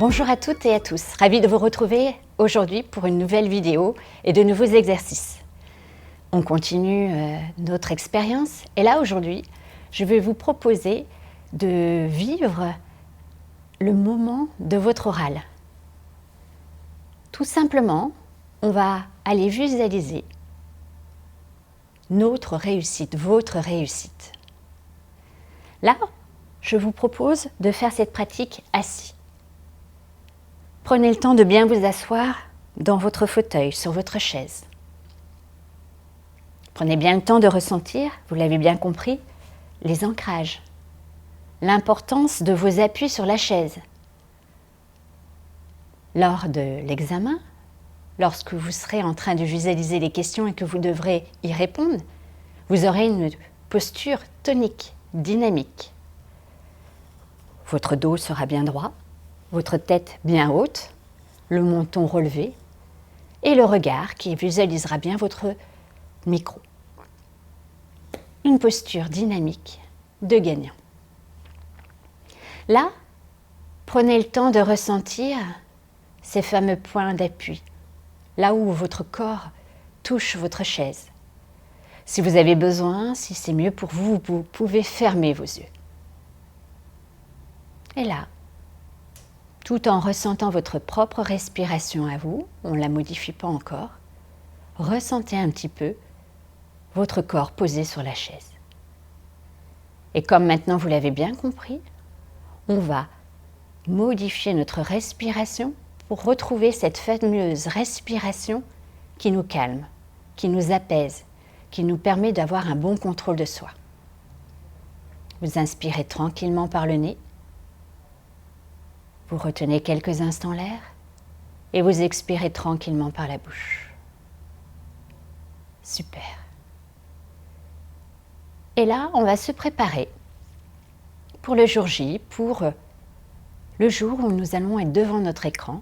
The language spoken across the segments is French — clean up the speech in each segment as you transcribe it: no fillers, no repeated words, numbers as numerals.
Bonjour à toutes et à tous, ravie de vous retrouver aujourd'hui pour une nouvelle vidéo et de nouveaux exercices. On continue notre expérience et là aujourd'hui, je vais vous proposer de vivre le moment de votre oral. Tout simplement, on va aller visualiser notre réussite, votre réussite. Là, je vous propose de faire cette pratique assis. Prenez le temps de bien vous asseoir dans votre fauteuil, sur votre chaise. Prenez bien le temps de ressentir, vous l'avez bien compris, les ancrages, l'importance de vos appuis sur la chaise. Lors de l'examen, lorsque vous serez en train de visualiser les questions et que vous devrez y répondre, vous aurez une posture tonique, dynamique. Votre dos sera bien droit, votre tête bien haute, le menton relevé et le regard qui visualisera bien votre micro. Une posture dynamique de gagnant. Là, prenez le temps de ressentir ces fameux points d'appui, là où votre corps touche votre chaise. Si vous avez besoin, si c'est mieux pour vous, vous pouvez fermer vos yeux. Et là, tout en ressentant votre propre respiration à vous, on ne la modifie pas encore, ressentez un petit peu votre corps posé sur la chaise. Et comme maintenant vous l'avez bien compris, on va modifier notre respiration pour retrouver cette fameuse respiration qui nous calme, qui nous apaise, qui nous permet d'avoir un bon contrôle de soi. Vous inspirez tranquillement par le nez. Vous retenez quelques instants l'air et vous expirez tranquillement par la bouche. Super. Et là, on va se préparer pour le jour J, pour le jour où nous allons être devant notre écran,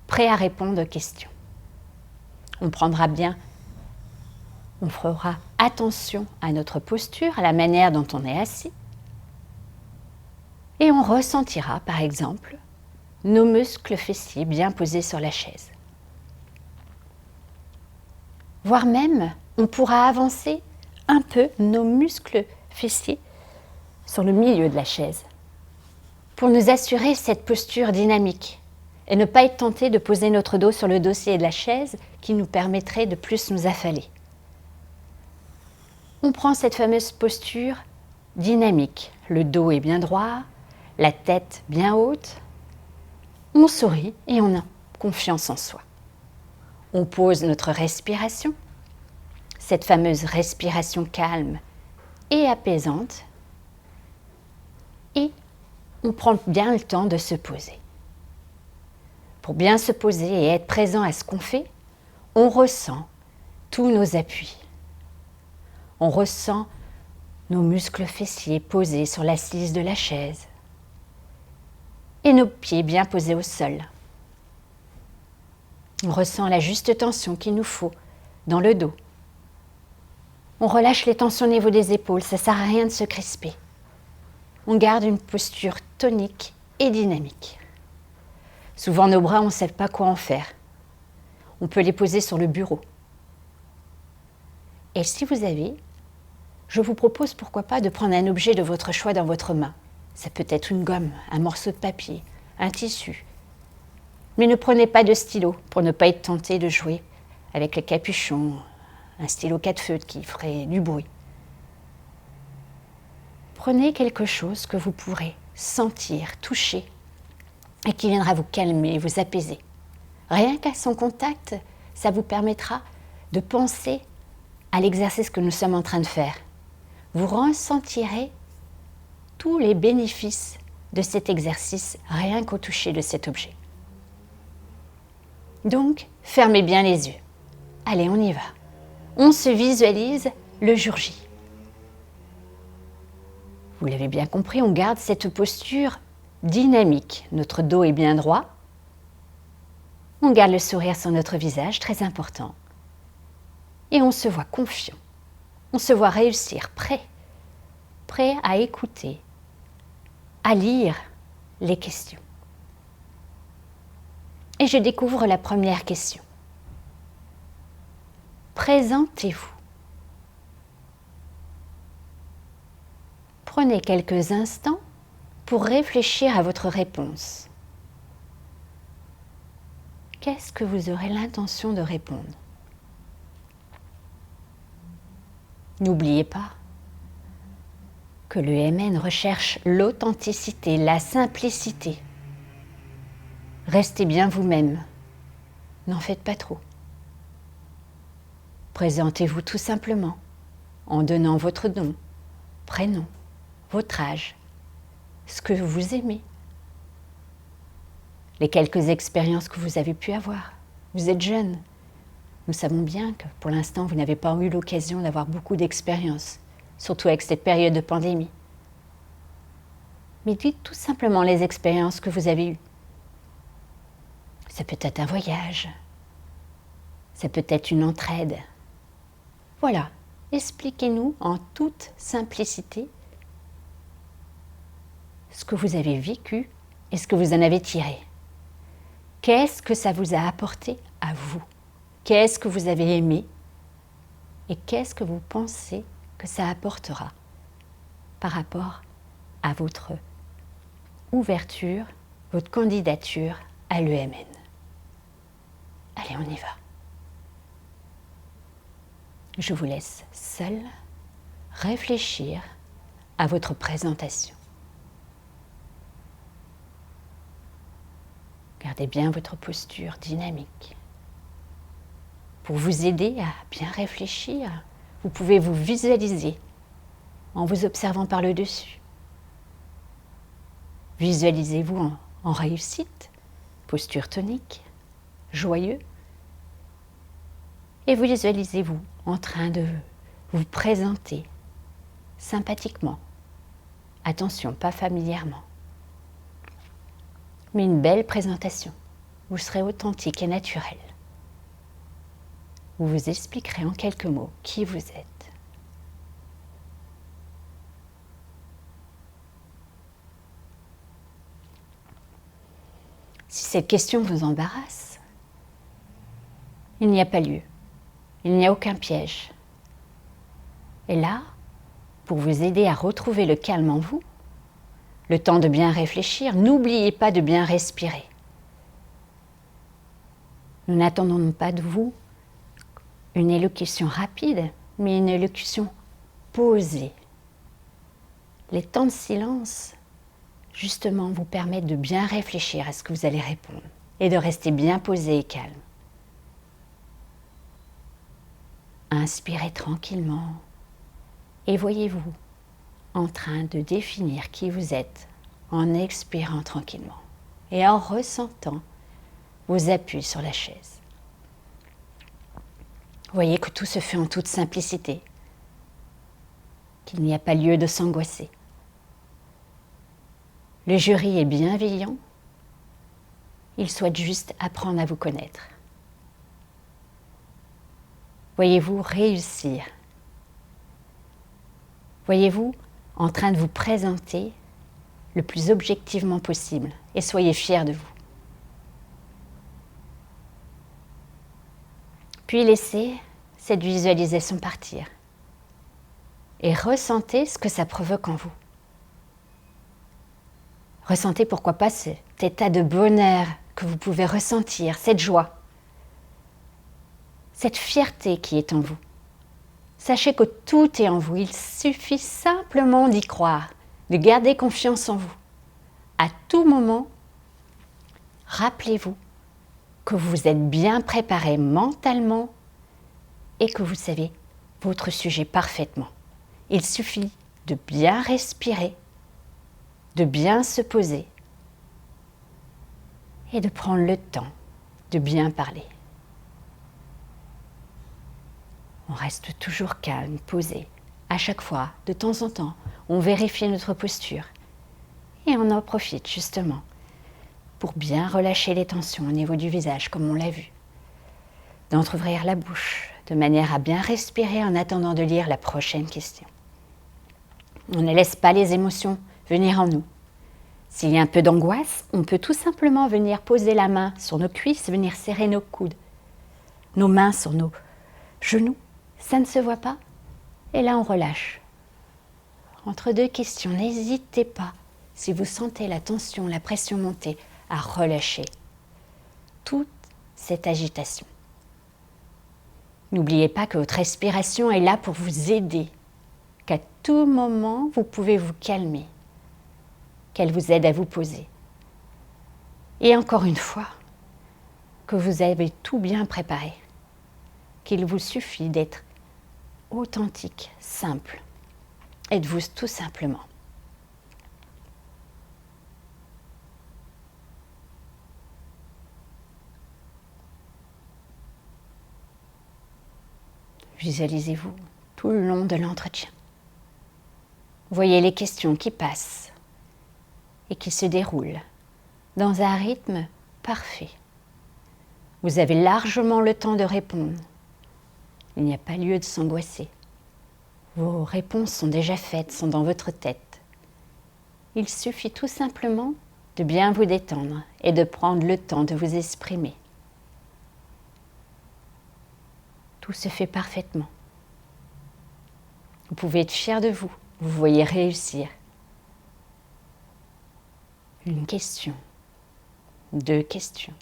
prêts à répondre aux questions. On fera attention à notre posture, à la manière dont on est assis. Et on ressentira, par exemple, nos muscles fessiers bien posés sur la chaise. Voire même, on pourra avancer un peu nos muscles fessiers sur le milieu de la chaise pour nous assurer cette posture dynamique et ne pas être tenté de poser notre dos sur le dossier de la chaise qui nous permettrait de plus nous affaler. On prend cette fameuse posture dynamique. Le dos est bien droit, la tête bien haute. On sourit et on a confiance en soi. On pose notre respiration, cette fameuse respiration calme et apaisante. Et on prend bien le temps de se poser. Pour bien se poser et être présent à ce qu'on fait, on ressent tous nos appuis. On ressent nos muscles fessiers posés sur l'assise de la chaise et nos pieds bien posés au sol. On ressent la juste tension qu'il nous faut dans le dos. On relâche les tensions au niveau des épaules, ça ne sert à rien de se crisper. On garde une posture tonique et dynamique. Souvent nos bras, on ne sait pas quoi en faire. On peut les poser sur le bureau. Et si vous avez, je vous propose pourquoi pas de prendre un objet de votre choix dans votre main. Ça peut être une gomme, un morceau de papier, un tissu. Mais ne prenez pas de stylo pour ne pas être tenté de jouer avec le capuchon, un stylo 4 feutres qui ferait du bruit. Prenez quelque chose que vous pourrez sentir, toucher et qui viendra vous calmer, vous apaiser. Rien qu'à son contact, ça vous permettra de penser à l'exercice que nous sommes en train de faire. Vous ressentirez tous les bénéfices de cet exercice rien qu'au toucher de cet objet. Donc, fermez bien les yeux. Allez, on y va. On se visualise le jour J. Vous l'avez bien compris, on garde cette posture dynamique. Notre dos est bien droit. On garde le sourire sur notre visage, très important. Et on se voit confiant. On se voit réussir, prêt à écouter, à lire les questions. Et je découvre la première question. Présentez-vous. Prenez quelques instants pour réfléchir à votre réponse. Qu'est-ce que vous aurez l'intention de répondre? N'oubliez pas que le MN recherche l'authenticité, la simplicité. Restez bien vous-même. N'en faites pas trop. Présentez-vous tout simplement en donnant votre nom, prénom, votre âge, ce que vous aimez, les quelques expériences que vous avez pu avoir. Vous êtes jeune. Nous savons bien que pour l'instant, vous n'avez pas eu l'occasion d'avoir beaucoup d'expériences, surtout avec cette période de pandémie. Mais dites tout simplement les expériences que vous avez eues. Ça peut être un voyage, ça peut être une entraide. Voilà, expliquez-nous en toute simplicité ce que vous avez vécu et ce que vous en avez tiré. Qu'est-ce que ça vous a apporté à vous? Qu'est-ce que vous avez aimé? Et qu'est-ce que vous pensez que ça apportera par rapport à votre ouverture, votre candidature à l'EMN? Allez, on y va. Je vous laisse seul réfléchir à votre présentation. Gardez bien votre posture dynamique. Pour vous aider à bien réfléchir, vous pouvez vous visualiser en vous observant par le dessus. Visualisez-vous en réussite, posture tonique, joyeux. Et visualisez-vous en train de vous présenter sympathiquement. Attention, pas familièrement. Mais une belle présentation. Vous serez authentique et naturel. Vous vous expliquerez en quelques mots qui vous êtes. Si cette question vous embarrasse, il n'y a pas lieu. Il n'y a aucun piège. Et là, pour vous aider à retrouver le calme en vous, le temps de bien réfléchir, n'oubliez pas de bien respirer. Nous n'attendons pas de vous une élocution rapide, mais une élocution posée. Les temps de silence, justement, vous permettent de bien réfléchir à ce que vous allez répondre et de rester bien posé et calme. Inspirez tranquillement et voyez-vous en train de définir qui vous êtes en expirant tranquillement et en ressentant vos appuis sur la chaise. Voyez que tout se fait en toute simplicité, qu'il n'y a pas lieu de s'angoisser. Le jury est bienveillant, il souhaite juste apprendre à vous connaître. Voyez-vous réussir. Voyez-vous en train de vous présenter le plus objectivement possible et soyez fiers de vous. Puis laissez cette visualisation partir et ressentez ce que ça provoque en vous. Ressentez pourquoi pas cet état de bonheur que vous pouvez ressentir, cette joie, cette fierté qui est en vous. Sachez que tout est en vous, il suffit simplement d'y croire, de garder confiance en vous. À tout moment, rappelez-vous que vous êtes bien préparé mentalement et que vous savez votre sujet parfaitement. Il suffit de bien respirer, de bien se poser et de prendre le temps de bien parler. On reste toujours calme, posé. À chaque fois, de temps en temps, on vérifie notre posture et on en profite justement pour bien relâcher les tensions au niveau du visage, comme on l'a vu. D'entrouvrir la bouche, de manière à bien respirer en attendant de lire la prochaine question. On ne laisse pas les émotions venir en nous. S'il y a un peu d'angoisse, on peut tout simplement venir poser la main sur nos cuisses, venir serrer nos coudes, nos mains sur nos genoux. Ça ne se voit pas. Et là, on relâche. Entre deux questions, n'hésitez pas, si vous sentez la tension, la pression monter, à relâcher toute cette agitation. N'oubliez pas que votre respiration est là pour vous aider, qu'à tout moment, vous pouvez vous calmer, qu'elle vous aide à vous poser. Et encore une fois, que vous avez tout bien préparé, qu'il vous suffit d'être authentique, simple. Êtes-vous tout simplement. Visualisez-vous tout le long de l'entretien. Voyez les questions qui passent et qui se déroulent dans un rythme parfait. Vous avez largement le temps de répondre. Il n'y a pas lieu de s'angoisser. Vos réponses sont déjà faites, sont dans votre tête. Il suffit tout simplement de bien vous détendre et de prendre le temps de vous exprimer. Tout se fait parfaitement. Vous pouvez être fier de vous. Vous voyez réussir. Une question, 2 questions,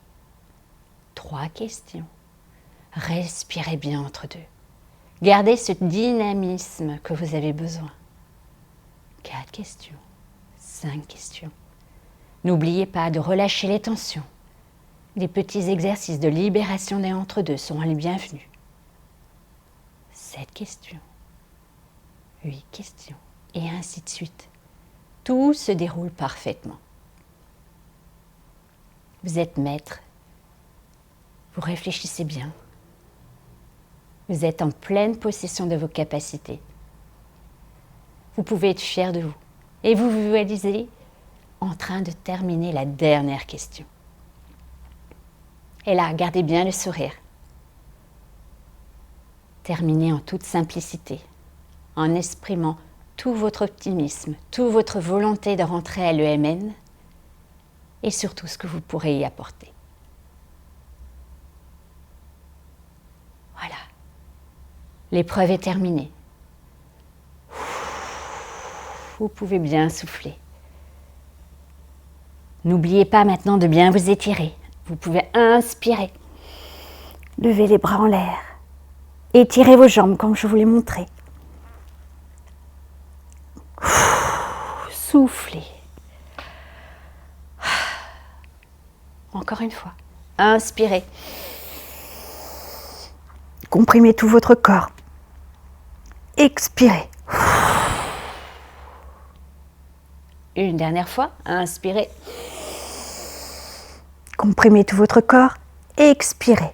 3 questions. Respirez bien entre deux. Gardez ce dynamisme que vous avez besoin. 4 questions, 5 questions. N'oubliez pas de relâcher les tensions. Les petits exercices de libération des entre-deux sont les bienvenus. 7 questions, 8 questions, et ainsi de suite. Tout se déroule parfaitement. Vous êtes maître. Vous réfléchissez bien. Vous êtes en pleine possession de vos capacités. Vous pouvez être fier de vous. Et vous vous visualisez en train de terminer la dernière question. Et là, gardez bien le sourire. Terminez en toute simplicité, en exprimant tout votre optimisme, toute votre volonté de rentrer à l'EMN et surtout ce que vous pourrez y apporter. Voilà. L'épreuve est terminée. Vous pouvez bien souffler. N'oubliez pas maintenant de bien vous étirer. Vous pouvez inspirer. Levez les bras en l'air. Étirez vos jambes comme je vous l'ai montré. Soufflez. Encore une fois. Inspirez. Comprimez tout votre corps. Expirez. Une dernière fois. Inspirez. Comprimez tout votre corps. Expirez.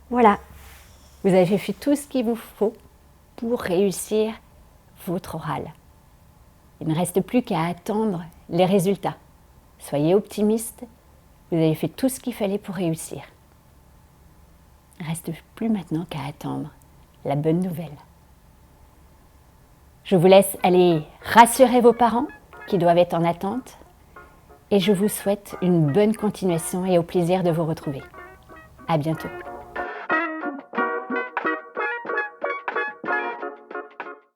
Voilà. Vous avez fait tout ce qu'il vous faut pour réussir votre oral. Il ne reste plus qu'à attendre les résultats. Soyez optimiste. Vous avez fait tout ce qu'il fallait pour réussir. Il ne reste plus maintenant qu'à attendre la bonne nouvelle. Je vous laisse aller rassurer vos parents qui doivent être en attente et je vous souhaite une bonne continuation et au plaisir de vous retrouver. À bientôt.